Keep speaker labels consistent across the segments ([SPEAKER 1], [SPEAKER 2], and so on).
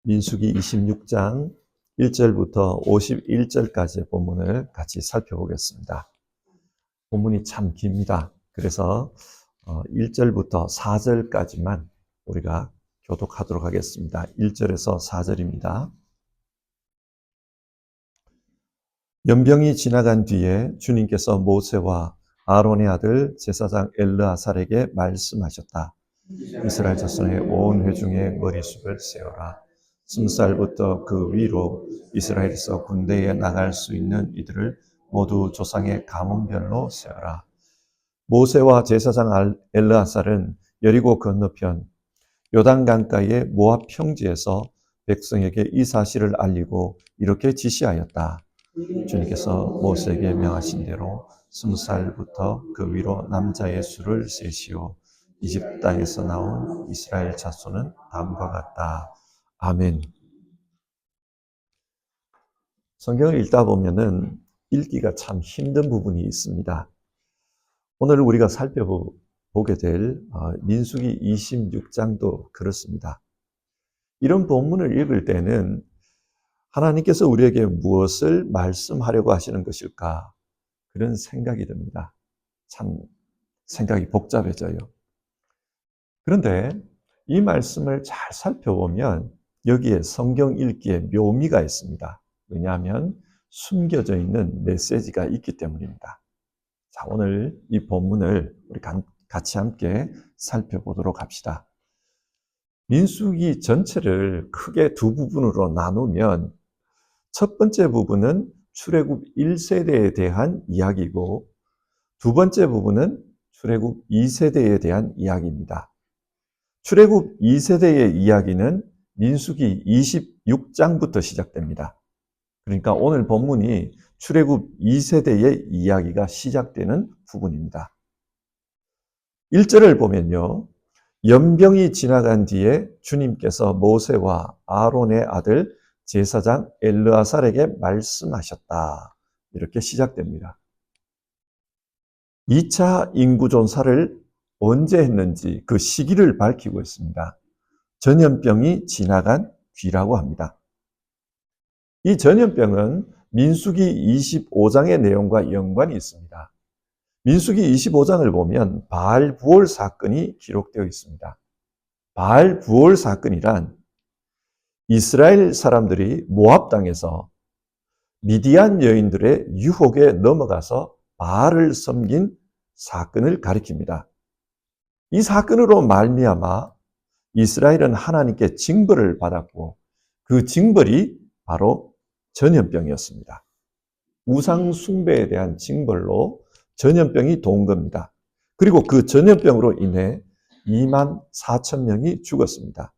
[SPEAKER 1] 민수기 26장 1절부터 51절까지의 본문을 같이 살펴보겠습니다. 본문이 참 깁니다. 그래서 1절부터 4절까지만 우리가 교독하도록 하겠습니다. 1절에서 4절입니다. 연병이 지나간 뒤에 주님께서 모세와 아론의 아들 제사장 엘르아살에게 말씀하셨다. 이스라엘 자손의 온 회중의 머리숱을 세어라. 20살부터 그 위로 이스라엘에서 군대에 나갈 수 있는 이들을 모두 조상의 가문별로 세어라. 모세와 제사장 엘르아살은 여리고 건너편 요단강가의 모압 평지에서 백성에게 이 사실을 알리고 이렇게 지시하였다. 주님께서 모세에게 명하신 대로 20살부터 그 위로 남자의 수를 세시오. 이집트 땅에서 나온 이스라엘 자손은 다음과 같다. 아멘. 성경을 읽다 보면은 읽기가 참 힘든 부분이 있습니다. 오늘 우리가 살펴보게 될 민수기 26장도 그렇습니다. 이런 본문을 읽을 때는 하나님께서 우리에게 무엇을 말씀하려고 하시는 것일까? 그런 생각이 듭니다. 참 생각이 복잡해져요. 그런데 이 말씀을 잘 살펴보면 여기에 성경 읽기에 묘미가 있습니다. 왜냐하면 숨겨져 있는 메시지가 있기 때문입니다. 자, 오늘 이 본문을 우리 같이 함께 살펴보도록 합시다. 민수기 전체를 크게 두 부분으로 나누면 첫 번째 부분은 출애굽 1세대에 대한 이야기고 두 번째 부분은 출애굽 2세대에 대한 이야기입니다. 출애굽 2세대의 이야기는 민수기 26장부터 시작됩니다. 그러니까 오늘 본문이 출애굽 2세대의 이야기가 시작되는 부분입니다. 1절을 보면요. 연병이 지나간 뒤에 주님께서 모세와 아론의 아들 제사장 엘르아살에게 말씀하셨다. 이렇게 시작됩니다. 2차 인구조사를 언제 했는지 그 시기를 밝히고 있습니다. 전염병이 지나간 뒤라고 합니다. 이 전염병은 민수기 25장의 내용과 연관이 있습니다. 민수기 25장을 보면 바알 부올 사건이 기록되어 있습니다. 바알 부올 사건이란 이스라엘 사람들이 모압 땅에서 미디안 여인들의 유혹에 넘어가서 바알을 섬긴 사건을 가리킵니다. 이 사건으로 말미암아 이스라엘은 하나님께 징벌을 받았고 그 징벌이 바로 전염병이었습니다. 우상 숭배에 대한 징벌로 전염병이 도운 겁니다. 그리고 그 전염병으로 인해 2만 4천 명이 죽었습니다.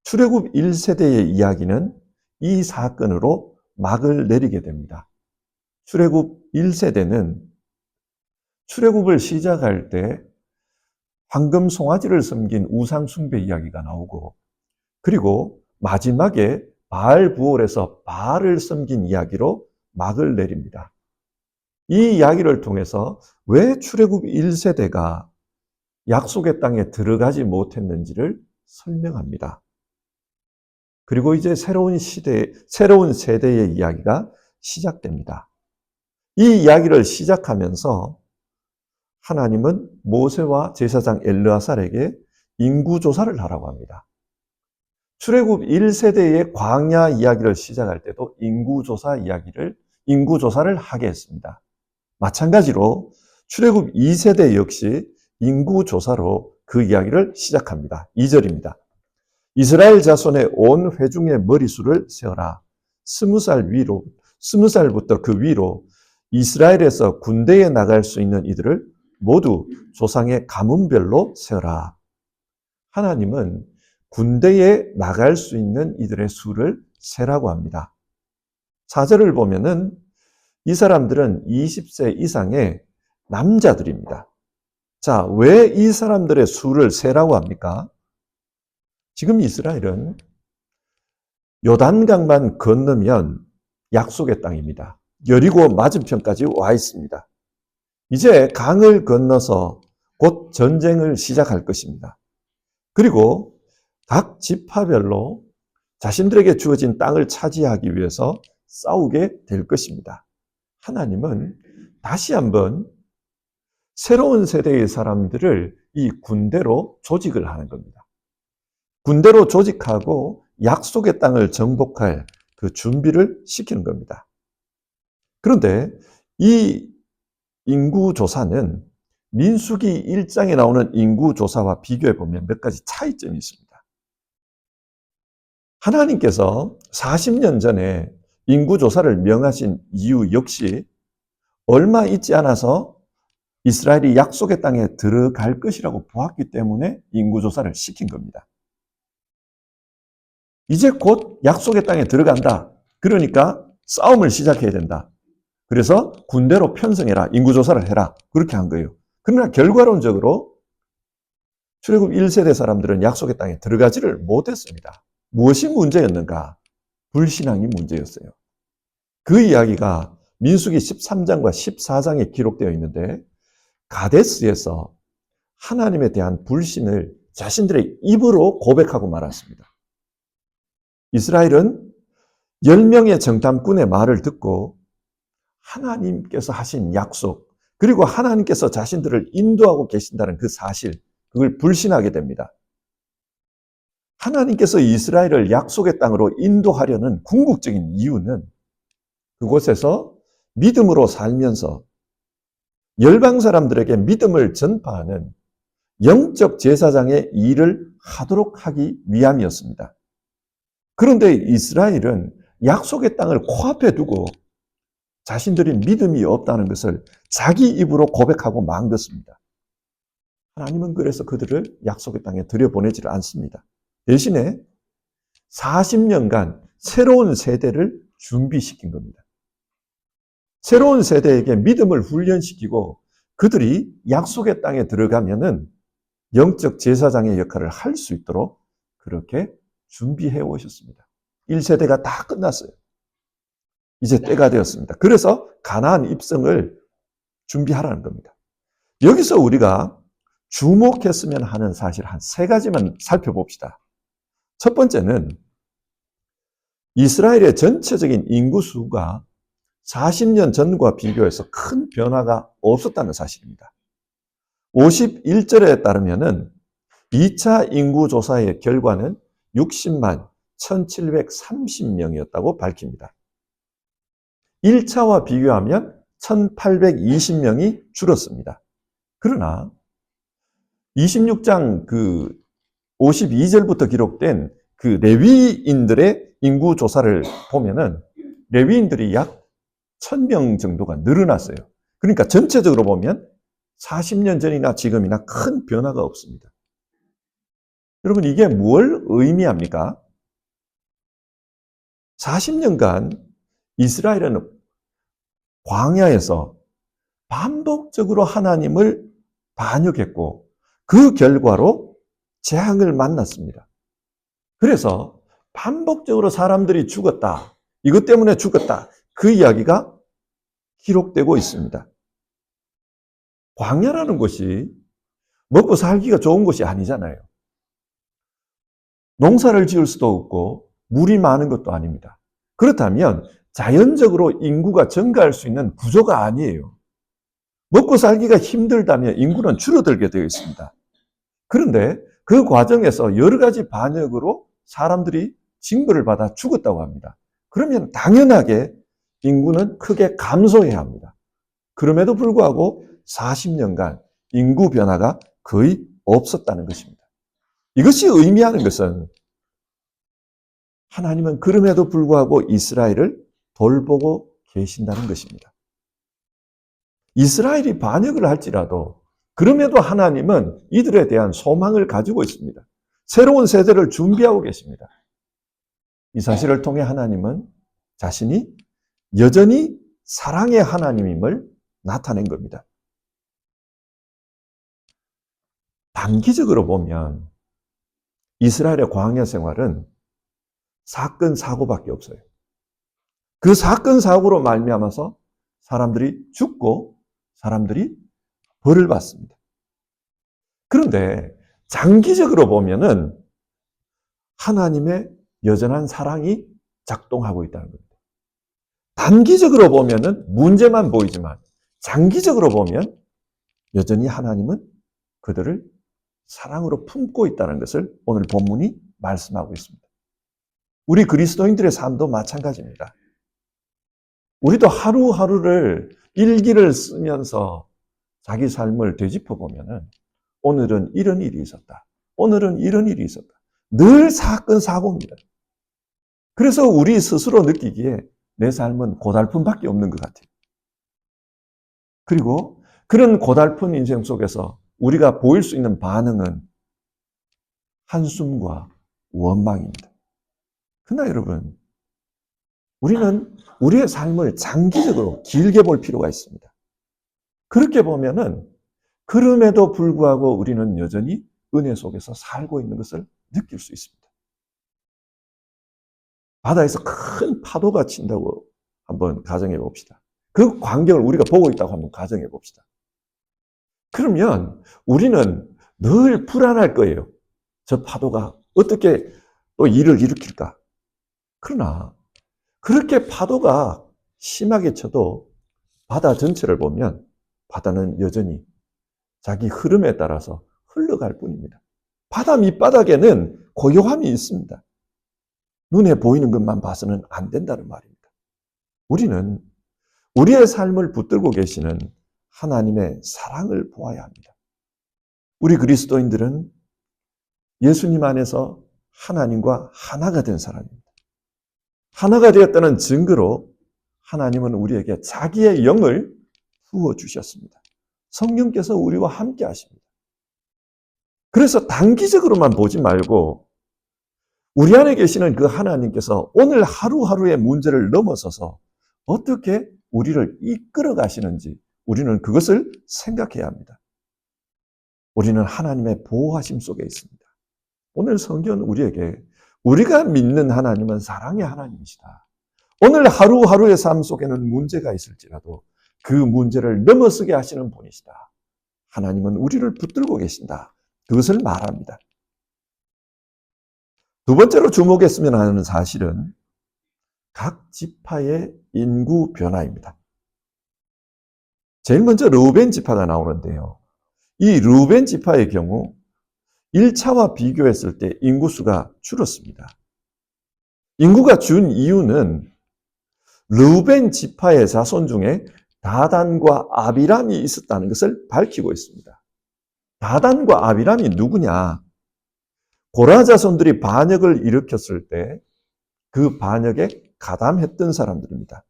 [SPEAKER 1] 출애굽 1세대의 이야기는 이 사건으로 막을 내리게 됩니다. 출애굽 1세대는 출애굽을 시작할 때 황금 송아지를 섬긴 우상 숭배 이야기가 나오고 그리고 마지막에 바알 부올에서 바알을 섬긴 이야기로 막을 내립니다. 이 이야기를 통해서 왜 출애굽 1세대가 약속의 땅에 들어가지 못했는지를 설명합니다. 그리고 이제 새로운 세대의 이야기가 시작됩니다. 이 이야기를 시작하면서 하나님은 모세와 제사장 엘르아살에게 인구조사를 하라고 합니다. 출애굽 1세대의 광야 이야기를 시작할 때도 인구조사를 하게 했습니다. 마찬가지로 출애굽 2세대 역시 인구조사로 그 이야기를 시작합니다. 2절입니다. 이스라엘 자손의 온 회중의 머리수를 세어라. 20살부터 그 위로 이스라엘에서 군대에 나갈 수 있는 이들을 모두 조상의 가문별로 세어라. 하나님은 군대에 나갈 수 있는 이들의 수를 세라고 합니다. 4절을 보면은 이 사람들은 20세 이상의 남자들입니다. 자, 왜 이 사람들의 수를 세라고 합니까? 지금 이스라엘은 요단강만 건너면 약속의 땅입니다. 여리고 맞은편까지 와 있습니다. 이제 강을 건너서 곧 전쟁을 시작할 것입니다. 그리고 각 지파별로 자신들에게 주어진 땅을 차지하기 위해서 싸우게 될 것입니다. 하나님은 다시 한번 새로운 세대의 사람들을 이 군대로 조직을 하는 겁니다. 군대로 조직하고 약속의 땅을 정복할 그 준비를 시키는 겁니다. 그런데 이 인구조사는 민수기 1장에 나오는 인구조사와 비교해 보면 몇 가지 차이점이 있습니다. 하나님께서 40년 전에 인구조사를 명하신 이유 역시 얼마 있지 않아서 이스라엘이 약속의 땅에 들어갈 것이라고 보았기 때문에 인구조사를 시킨 겁니다. 이제 곧 약속의 땅에 들어간다. 그러니까 싸움을 시작해야 된다. 그래서 군대로 편성해라. 인구조사를 해라. 그렇게 한 거예요. 그러나 결과론적으로 출애굽 1세대 사람들은 약속의 땅에 들어가지를 못했습니다. 무엇이 문제였는가? 불신앙이 문제였어요. 그 이야기가 민수기 13장과 14장에 기록되어 있는데 가데스에서 하나님에 대한 불신을 자신들의 입으로 고백하고 말았습니다. 이스라엘은 10명의 정탐꾼의 말을 듣고 하나님께서 하신 약속, 그리고 하나님께서 자신들을 인도하고 계신다는 그 사실, 그걸 불신하게 됩니다. 하나님께서 이스라엘을 약속의 땅으로 인도하려는 궁극적인 이유는 그곳에서 믿음으로 살면서 열방 사람들에게 믿음을 전파하는 영적 제사장의 일을 하도록 하기 위함이었습니다. 그런데 이스라엘은 약속의 땅을 코앞에 두고 자신들이 믿음이 없다는 것을 자기 입으로 고백하고 만 것입니다. 하나님은 그래서 그들을 약속의 땅에 들여보내지를 않습니다. 대신에 40년간 새로운 세대를 준비시킨 겁니다. 새로운 세대에게 믿음을 훈련시키고 그들이 약속의 땅에 들어가면은 영적 제사장의 역할을 할 수 있도록 그렇게 준비해 오셨습니다. 1세대가 다 끝났어요. 이제 때가 되었습니다. 그래서 가나안 입성을 준비하라는 겁니다. 여기서 우리가 주목했으면 하는 사실 한 3가지만 살펴봅시다. 첫 번째는 이스라엘의 전체적인 인구수가 40년 전과 비교해서 큰 변화가 없었다는 사실입니다. 51절에 따르면은 2차 인구조사의 결과는 60만 1730명이었다고 밝힙니다. 1차와 비교하면 1820명이 줄었습니다. 그러나 26장 52절부터 기록된 그 레위인들의 인구조사를 보면은 레위인들이 약 1000명 정도가 늘어났어요. 그러니까 전체적으로 보면 40년 전이나 지금이나 큰 변화가 없습니다. 여러분, 이게 뭘 의미합니까? 40년간 이스라엘은 광야에서 반복적으로 하나님을 반역했고 그 결과로 재앙을 만났습니다. 그래서 반복적으로 사람들이 죽었다. 이것 때문에 죽었다. 그 이야기가 기록되고 있습니다. 광야라는 곳이 먹고 살기가 좋은 곳이 아니잖아요. 농사를 지을 수도 없고 물이 많은 것도 아닙니다. 그렇다면 자연적으로 인구가 증가할 수 있는 구조가 아니에요. 먹고 살기가 힘들다면 인구는 줄어들게 되어 있습니다. 그런데 그 과정에서 여러 가지 반역으로 사람들이 징벌을 받아 죽었다고 합니다. 그러면 당연하게 인구는 크게 감소해야 합니다. 그럼에도 불구하고 40년간 인구 변화가 거의 없었다는 것입니다. 이것이 의미하는 것은 하나님은 그럼에도 불구하고 이스라엘을 돌보고 계신다는 것입니다. 이스라엘이 반역을 할지라도 그럼에도 하나님은 이들에 대한 소망을 가지고 있습니다. 새로운 세대를 준비하고 계십니다. 이 사실을 통해 하나님은 자신이 여전히 사랑의 하나님임을 나타낸 겁니다. 단기적으로 보면 이스라엘의 광야 생활은 사건, 사고밖에 없어요. 그 사건, 사고로 말미암아서 사람들이 죽고 사람들이 벌을 받습니다. 그런데 장기적으로 보면은 하나님의 여전한 사랑이 작동하고 있다는 겁니다. 단기적으로 보면은 문제만 보이지만 장기적으로 보면 여전히 하나님은 그들을 사랑으로 품고 있다는 것을 오늘 본문이 말씀하고 있습니다. 우리 그리스도인들의 삶도 마찬가지입니다. 우리도 하루하루를 일기를 쓰면서 자기 삶을 되짚어 보면은 오늘은 이런 일이 있었다. 오늘은 이런 일이 있었다. 늘 사건, 사고입니다. 그래서 우리 스스로 느끼기에 내 삶은 고달픔밖에 없는 것 같아요. 그리고 그런 고달픈 인생 속에서 우리가 보일 수 있는 반응은 한숨과 원망입니다. 그러나 여러분, 우리는 우리의 삶을 장기적으로 길게 볼 필요가 있습니다. 그렇게 보면은 그럼에도 불구하고 우리는 여전히 은혜 속에서 살고 있는 것을 느낄 수 있습니다. 바다에서 큰 파도가 친다고 한번 가정해 봅시다. 그 광경을 우리가 보고 있다고 한번 가정해 봅시다. 그러면 우리는 늘 불안할 거예요. 저 파도가 어떻게 또 일을 일으킬까? 그러나 그렇게 파도가 심하게 쳐도 바다 전체를 보면 바다는 여전히 자기 흐름에 따라서 흘러갈 뿐입니다. 바다 밑바닥에는 고요함이 있습니다. 눈에 보이는 것만 봐서는 안 된다는 말입니다. 우리는 우리의 삶을 붙들고 계시는 하나님의 사랑을 보아야 합니다. 우리 그리스도인들은 예수님 안에서 하나님과 하나가 된 사람입니다. 하나가 되었다는 증거로 하나님은 우리에게 자기의 영을 부어주셨습니다. 성령께서 우리와 함께 하십니다. 그래서 단기적으로만 보지 말고 우리 안에 계시는 그 하나님께서 오늘 하루하루의 문제를 넘어서서 어떻게 우리를 이끌어 가시는지 우리는 그것을 생각해야 합니다. 우리는 하나님의 보호하심 속에 있습니다. 오늘 성경은 우리에게 우리가 믿는 하나님은 사랑의 하나님이시다. 오늘 하루하루의 삶 속에는 문제가 있을지라도 그 문제를 넘어서게 하시는 분이시다. 하나님은 우리를 붙들고 계신다. 그것을 말합니다. 두 번째로 주목했으면 하는 사실은 각 지파의 인구 변화입니다. 제일 먼저 르우벤 지파가 나오는데요. 이 르우벤 지파의 경우 1차와 비교했을 때 인구수가 줄었습니다. 인구가 준 이유는 르우벤 지파의 자손 중에 다단과 아비람이 있었다는 것을 밝히고 있습니다. 다단과 아비람이 누구냐? 고라 자손들이 반역을 일으켰을 때 그 반역에 가담했던 사람들입니다.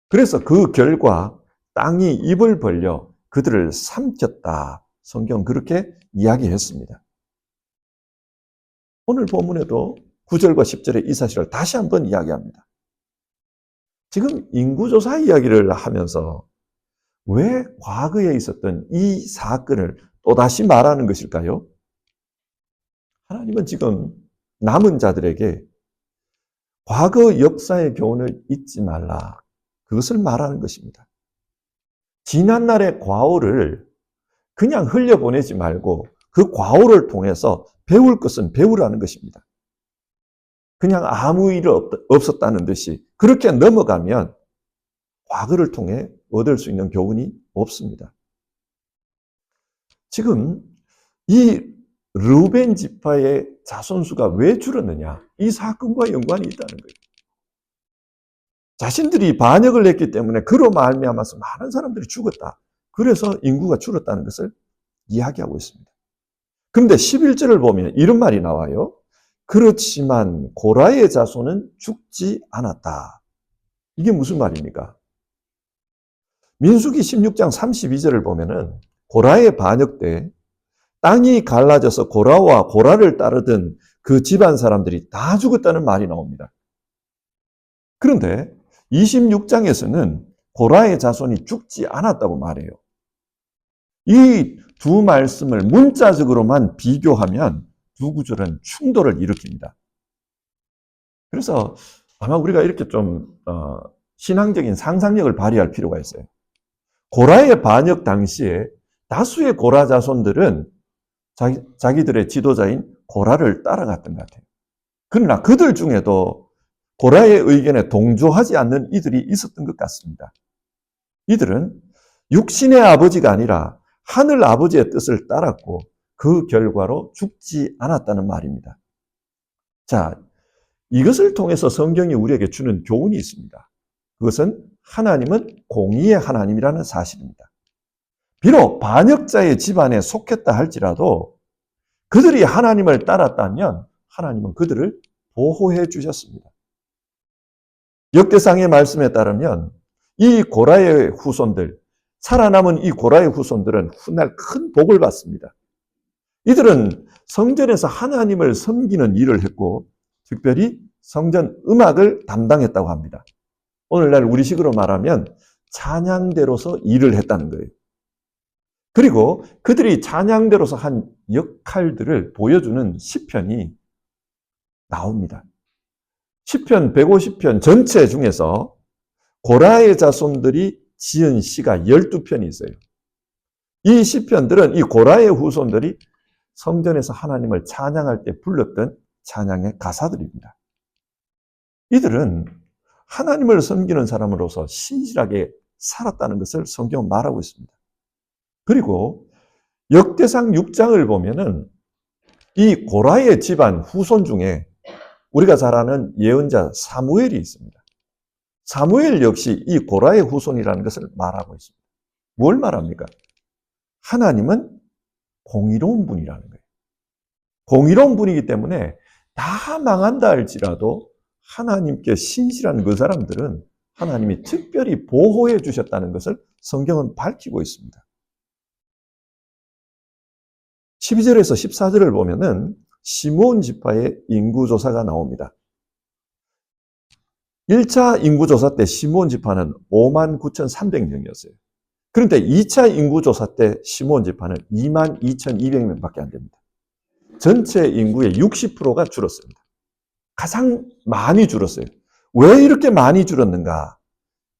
[SPEAKER 1] 그래서 그 결과 땅이 입을 벌려 그들을 삼켰다. 성경 그렇게 이야기했습니다. 오늘 본문에도 9절과 10절에 이 사실을 다시 한번 이야기합니다. 지금 인구조사 이야기를 하면서 왜 과거에 있었던 이 사건을 또다시 말하는 것일까요? 하나님은 지금 남은 자들에게 과거 역사의 교훈을 잊지 말라. 그것을 말하는 것입니다. 지난날의 과오를 그냥 흘려보내지 말고 그 과오를 통해서 배울 것은 배우라는 것입니다. 그냥 아무 일 없었다는 듯이 그렇게 넘어가면 과거를 통해 얻을 수 있는 교훈이 없습니다. 지금 이 르우벤 지파의 자손수가 왜 줄었느냐? 이 사건과 연관이 있다는 거예요. 자신들이 반역을 했기 때문에 그로 말미암아서 많은 사람들이 죽었다. 그래서 인구가 줄었다는 것을 이야기하고 있습니다. 그런데 11절을 보면 이런 말이 나와요. 그렇지만 고라의 자손은 죽지 않았다. 이게 무슨 말입니까? 민수기 16장 32절을 보면은 고라의 반역 때 땅이 갈라져서 고라와 고라를 따르던 그 집안 사람들이 다 죽었다는 말이 나옵니다. 그런데 26장에서는 고라의 자손이 죽지 않았다고 말해요. 이 두 말씀을 문자적으로만 비교하면 두 구절은 충돌을 일으킵니다. 그래서 아마 우리가 이렇게 좀 신앙적인 상상력을 발휘할 필요가 있어요. 고라의 반역 당시에 다수의 고라 자손들은 자기들의 지도자인 고라를 따라갔던 것 같아요. 그러나 그들 중에도 고라의 의견에 동조하지 않는 이들이 있었던 것 같습니다. 이들은 육신의 아버지가 아니라 하늘 아버지의 뜻을 따랐고 그 결과로 죽지 않았다는 말입니다. 자, 이것을 통해서 성경이 우리에게 주는 교훈이 있습니다. 그것은 하나님은 공의의 하나님이라는 사실입니다. 비록 반역자의 집안에 속했다 할지라도 그들이 하나님을 따랐다면 하나님은 그들을 보호해 주셨습니다. 역대상의 말씀에 따르면 이 고라의 후손들, 살아남은 이 고라의 후손들은 훗날 큰 복을 받습니다. 이들은 성전에서 하나님을 섬기는 일을 했고 특별히 성전 음악을 담당했다고 합니다. 오늘날 우리식으로 말하면 찬양대로서 일을 했다는 거예요. 그리고 그들이 찬양대로서 한 역할들을 보여주는 시편이 나옵니다. 시편 150편 전체 중에서 고라의 자손들이 지은 시가 12편이 있어요. 이 시편들은 이 고라의 후손들이 성전에서 하나님을 찬양할 때 불렀던 찬양의 가사들입니다. 이들은 하나님을 섬기는 사람으로서 신실하게 살았다는 것을 성경은 말하고 있습니다. 그리고 역대상 6장을 보면은 이 고라의 집안 후손 중에 우리가 잘 아는 예언자 사무엘이 있습니다. 사무엘 역시 이 고라의 후손이라는 것을 말하고 있습니다. 뭘 말합니까? 하나님은 공의로운 분이라는 거예요. 공의로운 분이기 때문에 다 망한다 할지라도 하나님께 신실한 그 사람들은 하나님이 특별히 보호해 주셨다는 것을 성경은 밝히고 있습니다. 12절에서 14절을 보면은 시므온 지파의 인구조사가 나옵니다. 1차 인구조사 때 시므온 지파는 59,300명이었어요. 그런데 2차 인구조사 때 시므온 지파는 22,200명밖에 안 됩니다. 전체 인구의 60%가 줄었습니다. 가장 많이 줄었어요. 왜 이렇게 많이 줄었는가?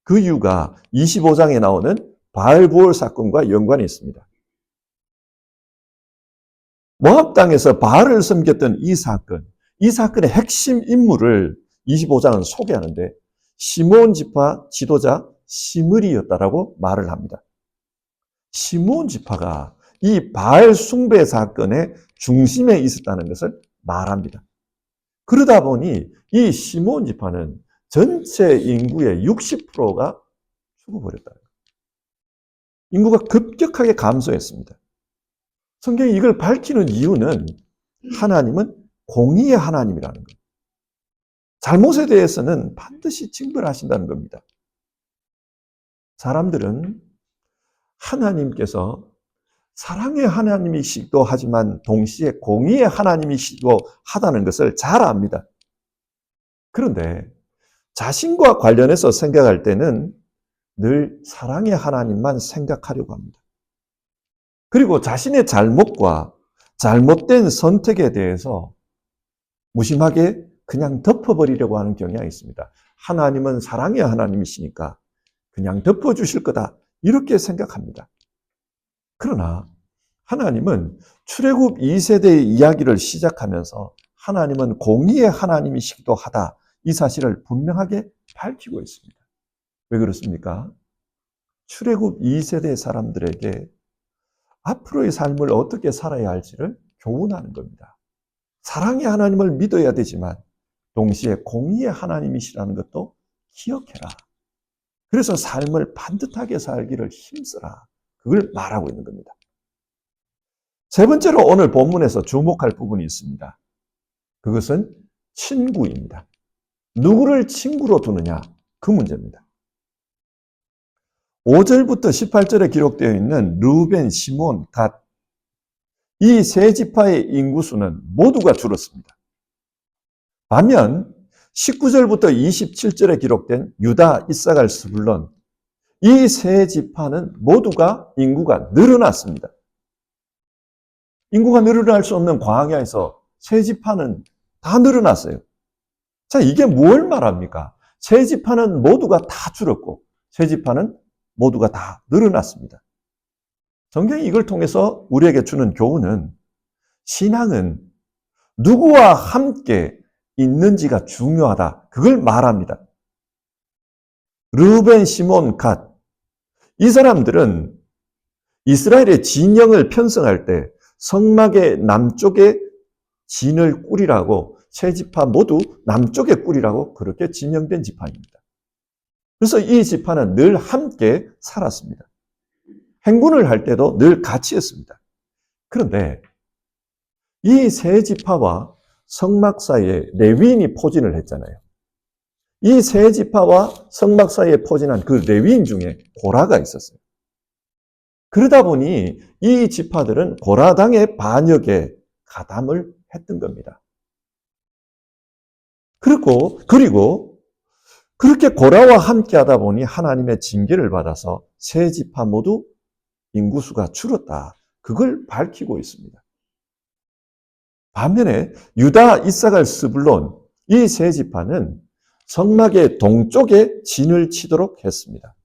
[SPEAKER 1] 그 이유가 25장에 나오는 바알보올 사건과 연관이 있습니다. 모압 땅에서 바알을 섬겼던 이 사건의 핵심 인물을 25장은 소개하는데 시므온 지파 지도자 시므리였다라고 말을 합니다. 시므온 지파가 이 바알 숭배 사건의 중심에 있었다는 것을 말합니다. 그러다 보니 이 시므온 지파는 전체 인구의 60%가 죽어버렸다. 인구가 급격하게 감소했습니다. 성경이 이걸 밝히는 이유는 하나님은 공의의 하나님이라는 거예요. 잘못에 대해서는 반드시 징벌하신다는 겁니다. 사람들은 하나님께서 사랑의 하나님이시기도 하지만 동시에 공의의 하나님이시기도 하다는 것을 잘 압니다. 그런데 자신과 관련해서 생각할 때는 늘 사랑의 하나님만 생각하려고 합니다. 그리고 자신의 잘못과 잘못된 선택에 대해서 무심하게 그냥 덮어버리려고 하는 경향이 있습니다. 하나님은 사랑의 하나님이시니까 그냥 덮어주실 거다 이렇게 생각합니다. 그러나 하나님은 출애굽 2세대의 이야기를 시작하면서 하나님은 공의의 하나님이시기도 하다 이 사실을 분명하게 밝히고 있습니다. 왜 그렇습니까? 출애굽 2세대 사람들에게 앞으로의 삶을 어떻게 살아야 할지를 교훈하는 겁니다. 사랑의 하나님을 믿어야 되지만 동시에 공의의 하나님이시라는 것도 기억해라. 그래서 삶을 반듯하게 살기를 힘써라. 그걸 말하고 있는 겁니다. 세 번째로 오늘 본문에서 주목할 부분이 있습니다. 그것은 친구입니다. 누구를 친구로 두느냐? 그 문제입니다. 5절부터 18절에 기록되어 있는 르우벤, 시몬, 갓 이 세 지파의 인구수는 모두가 줄었습니다. 반면 19절부터 27절에 기록된 유다, 이사갈, 스불론 이 세 지파는 모두가 인구가 늘어났습니다. 인구가 늘어날 수 없는 광야에서 세 지파는 다 늘어났어요. 자, 이게 뭘 말합니까? 세 지파는 모두가 다 줄었고 세 지파는 모두가 다 늘어났습니다. 성경이 이걸 통해서 우리에게 주는 교훈은 신앙은 누구와 함께 있는지가 중요하다. 그걸 말합니다. 르우벤, 시몬, 갓. 이 사람들은 이스라엘의 진영을 편성할 때 성막의 남쪽에 진을 꾸리라고, 세 지파 모두 남쪽에 꾸리라고 그렇게 지명된 지파입니다. 그래서 이 지파는 늘 함께 살았습니다. 행군을 할 때도 늘 같이 했습니다. 그런데 이 세 지파와 성막 사이에 레위인이 포진을 했잖아요. 이 세 지파와 성막 사이에 포진한 그 레위인 중에 고라가 있었어요. 그러다 보니 이 지파들은 고라당의 반역에 가담을 했던 겁니다. 그리고 그렇게 고라와 함께 하다 보니 하나님의 징계를 받아서 세 지파 모두 인구수가 줄었다. 그걸 밝히고 있습니다. 반면에 유다, 이사갈, 스불론 이 세 지파는 성막의 동쪽에 진을 치도록 했습니다.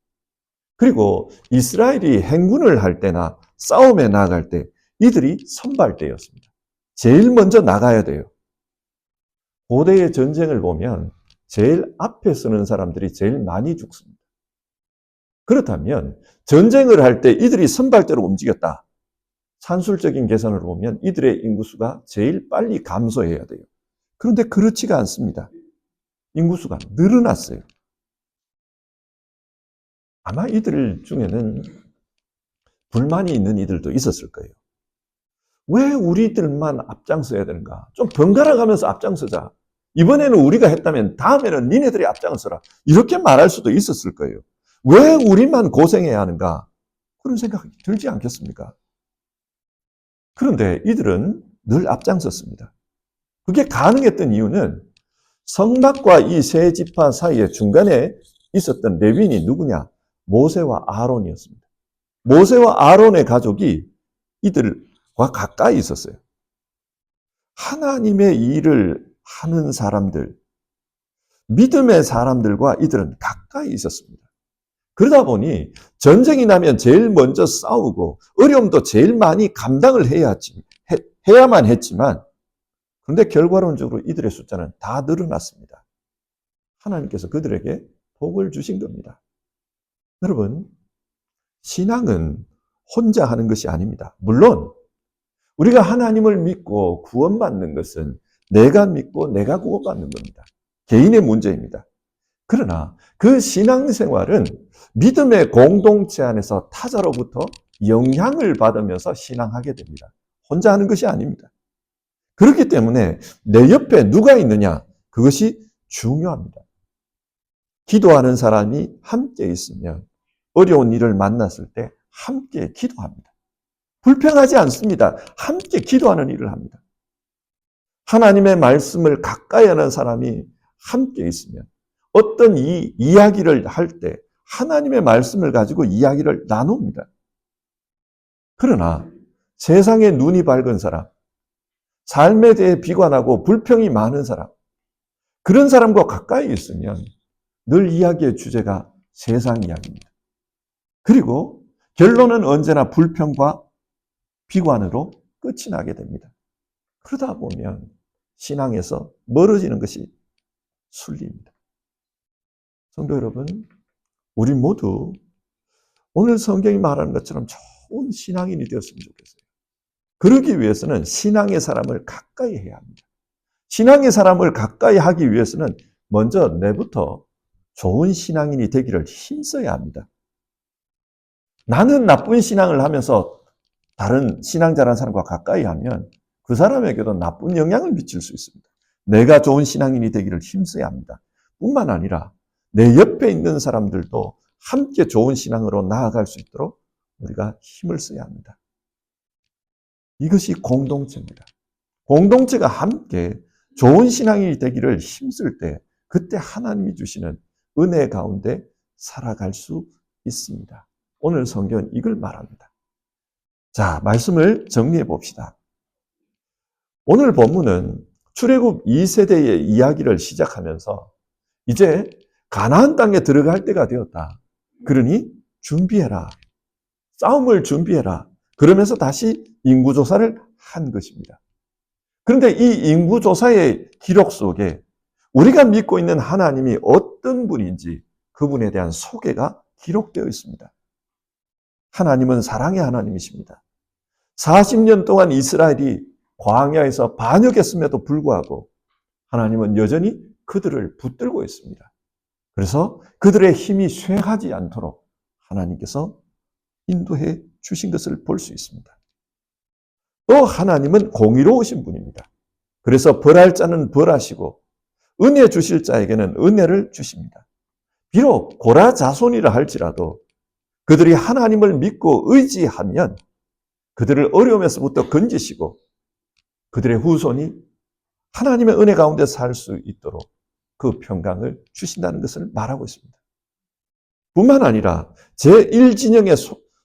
[SPEAKER 1] 그리고 이스라엘이 행군을 할 때나 싸움에 나갈 때 이들이 선발대였습니다. 제일 먼저 나가야 돼요. 고대의 전쟁을 보면 제일 앞에 서는 사람들이 제일 많이 죽습니다. 그렇다면 전쟁을 할 때 이들이 선발대로 움직였다. 산술적인 계산을 보면 이들의 인구수가 제일 빨리 감소해야 돼요. 그런데 그렇지가 않습니다. 인구수가 늘어났어요. 아마 이들 중에는 불만이 있는 이들도 있었을 거예요. 왜 우리들만 앞장서야 되는가? 좀 번갈아 가면서 앞장서자. 이번에는 우리가 했다면 다음에는 니네들이 앞장서라. 이렇게 말할 수도 있었을 거예요. 왜 우리만 고생해야 하는가? 그런 생각이 들지 않겠습니까? 그런데 이들은 늘 앞장섰습니다. 그게 가능했던 이유는 성막과 이 세 지파 사이에 중간에 있었던 레위인이 누구냐? 모세와 아론이었습니다. 모세와 아론의 가족이 이들과 가까이 있었어요. 하나님의 일을 하는 사람들, 믿음의 사람들과 이들은 가까이 있었습니다. 그러다 보니 전쟁이 나면 제일 먼저 싸우고 어려움도 제일 많이 감당을 해야만 했지만, 그런데 결과론적으로 이들의 숫자는 다 늘어났습니다. 하나님께서 그들에게 복을 주신 겁니다. 여러분, 신앙은 혼자 하는 것이 아닙니다. 물론 우리가 하나님을 믿고 구원받는 것은 내가 믿고 내가 구원받는 겁니다. 개인의 문제입니다. 그러나 그 신앙생활은 믿음의 공동체 안에서 타자로부터 영향을 받으면서 신앙하게 됩니다. 혼자 하는 것이 아닙니다. 그렇기 때문에 내 옆에 누가 있느냐, 그것이 중요합니다. 기도하는 사람이 함께 있으면 어려운 일을 만났을 때 함께 기도합니다. 불평하지 않습니다. 함께 기도하는 일을 합니다. 하나님의 말씀을 가까이 하는 사람이 함께 있으면 어떤 이야기를 할 때 하나님의 말씀을 가지고 이야기를 나눕니다. 그러나 세상에 눈이 밝은 사람, 삶에 대해 비관하고 불평이 많은 사람, 그런 사람과 가까이 있으면 늘 이야기의 주제가 세상 이야기입니다. 그리고 결론은 언제나 불평과 비관으로 끝이 나게 됩니다. 그러다 보면 신앙에서 멀어지는 것이 순리입니다. 성도 여러분, 우리 모두 오늘 성경이 말하는 것처럼 좋은 신앙인이 되었으면 좋겠어요. 그러기 위해서는 신앙의 사람을 가까이 해야 합니다. 신앙의 사람을 가까이 하기 위해서는 먼저 내부터 좋은 신앙인이 되기를 힘써야 합니다. 나는 나쁜 신앙을 하면서 다른 신앙 잘하는 사람과 가까이 하면 그 사람에게도 나쁜 영향을 미칠 수 있습니다. 내가 좋은 신앙인이 되기를 힘써야 합니다. 뿐만 아니라 내 옆에 있는 사람들도 함께 좋은 신앙으로 나아갈 수 있도록 우리가 힘을 써야 합니다. 이것이 공동체입니다. 공동체가 함께 좋은 신앙인이 되기를 힘쓸 때 그때 하나님이 주시는 은혜 가운데 살아갈 수 있습니다. 오늘 성경은 이걸 말합니다. 자, 말씀을 정리해 봅시다. 오늘 본문은 출애굽 2세대의 이야기를 시작하면서 이제 가나안 땅에 들어갈 때가 되었다. 그러니 준비해라. 싸움을 준비해라. 그러면서 다시 인구조사를 한 것입니다. 그런데 이 인구조사의 기록 속에 우리가 믿고 있는 하나님이 어떤 분인지 그분에 대한 소개가 기록되어 있습니다. 하나님은 사랑의 하나님이십니다. 40년 동안 이스라엘이 광야에서 반역했음에도 불구하고 하나님은 여전히 그들을 붙들고 있습니다. 그래서 그들의 힘이 쇠하지 않도록 하나님께서 인도해 주신 것을 볼 수 있습니다. 또 하나님은 공의로우신 분입니다. 그래서 벌할 자는 벌하시고 은혜 주실 자에게는 은혜를 주십니다. 비록 고라 자손이라 할지라도 그들이 하나님을 믿고 의지하면 그들을 어려움에서부터 건지시고 그들의 후손이 하나님의 은혜 가운데 살 수 있도록 그 평강을 주신다는 것을 말하고 있습니다. 뿐만 아니라 제1진영에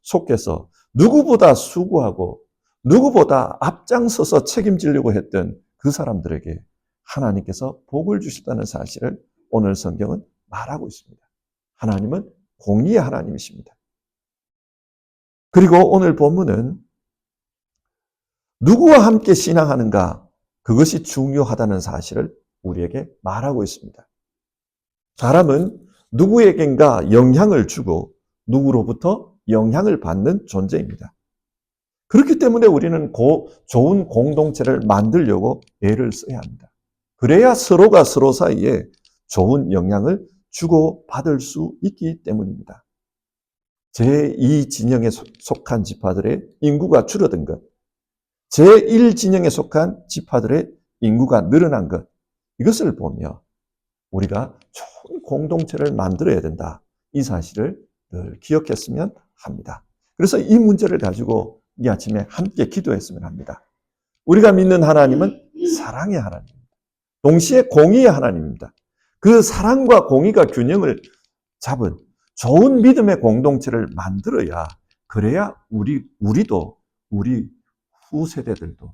[SPEAKER 1] 속해서 누구보다 수고하고 누구보다 앞장서서 책임지려고 했던 그 사람들에게 하나님께서 복을 주셨다는 사실을 오늘 성경은 말하고 있습니다. 하나님은 공의의 하나님이십니다. 그리고 오늘 본문은 누구와 함께 신앙하는가, 그것이 중요하다는 사실을 우리에게 말하고 있습니다. 사람은 누구에겐가 영향을 주고 누구로부터 영향을 받는 존재입니다. 그렇기 때문에 우리는 좋은 공동체를 만들려고 애를 써야 합니다. 그래야 서로가 서로 사이에 좋은 영향을 주고 받을 수 있기 때문입니다. 제2진영에 속한 지파들의 인구가 줄어든 것, 제1진영에 속한 지파들의 인구가 늘어난 것, 이것을 보며 우리가 좋은 공동체를 만들어야 된다. 이 사실을 늘 기억했으면 합니다. 그래서 이 문제를 가지고 이 아침에 함께 기도했으면 합니다. 우리가 믿는 하나님은 사랑의 하나님입니다. 동시에 공의의 하나님입니다. 그 사랑과 공의가 균형을 잡은 좋은 믿음의 공동체를 만들어야, 그래야 우리도 우리 후세대들도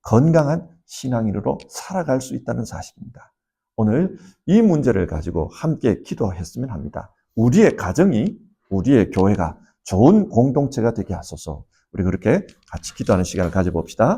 [SPEAKER 1] 건강한 신앙인으로 살아갈 수 있다는 사실입니다. 오늘 이 문제를 가지고 함께 기도했으면 합니다. 우리의 가정이, 우리의 교회가 좋은 공동체가 되게 하소서. 우리 그렇게 같이 기도하는 시간을 가져봅시다.